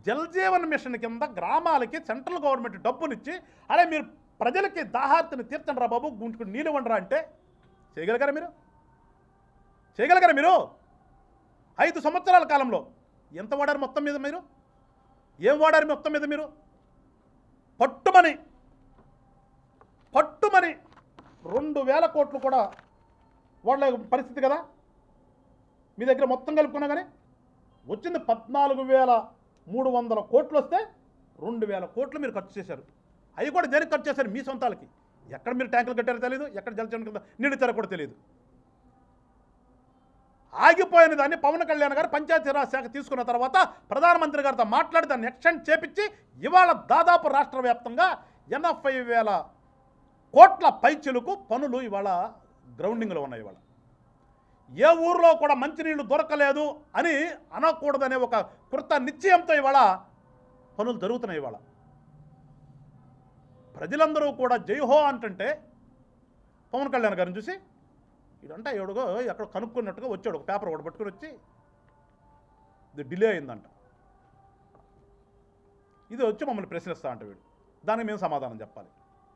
Jal Jeevan machine కింద గ్రామాలకి central government డబ్బునిచ్చి అరే మీరు ప్రజలకి దాహార్తిని తీర్చండి రా బాబు, గుంటుకు నీళ్ళు ఇవ్వండిరా అంటే చేయగలిగారా మీరు? చేయగలిగారా మీరు? 5 సంవత్సరాల కాలంలో ఎంత వాడారు మొత్తం మీద మీరు? ఏం వాడారు మొత్తం మీద మీరు? పట్టుమని 2,000 కోట్లు కూడా వాళ్ళ పరిస్థితి కదా. మీ దగ్గర మొత్తం కలుపుకున్నా కానీ వచ్చింది 14,300 కోట్లు వస్తే 2,000 కోట్లు మీరు ఖర్చు చేశారు. అవి కూడా దేనికి ఖర్చు చేశారు? మీ సొంతాలకి. ఎక్కడ మీరు ట్యాంకులు కట్టారో తెలియదు, ఎక్కడ జలచరణ కింద నీళ్ళు ఇచ్చారో కూడా తెలియదు. ఆగిపోయిన దాన్ని పవన్ కళ్యాణ్ గారు పంచాయతీరాజ్ శాఖ తీసుకున్న తర్వాత ప్రధానమంత్రి గారితో మాట్లాడి దాన్ని ఎక్స్టెండ్ చేపించి ఇవాళ దాదాపు రాష్ట్ర వ్యాప్తంగా 80,000 కోట్ల పైచిలుకు పనులు ఇవాళ గ్రౌండింగ్లో ఉన్నాయి. ఇవాళ ఏ ఊర్లో కూడా మంచినీళ్ళు దొరకలేదు అని అనకూడదనే ఒక కృత నిశ్చయంతో ఇవాళ పనులు జరుగుతున్నాయి. ఇవాళ ప్రజలందరూ కూడా జైహో అంటుంటే పవన్ కళ్యాణ్ గారిని చూసి ఇదంటే ఎవడుగో ఎక్కడ కనుక్కున్నట్టుగా వచ్చాడు, ఒక పేపర్ ఒకటి పట్టుకుని వచ్చి ఇది డిలే అయిందంట, ఇది వచ్చి మమ్మల్ని ప్రశ్నిస్తా అంటే వీడు దానికి మేము సమాధానం చెప్పాలి.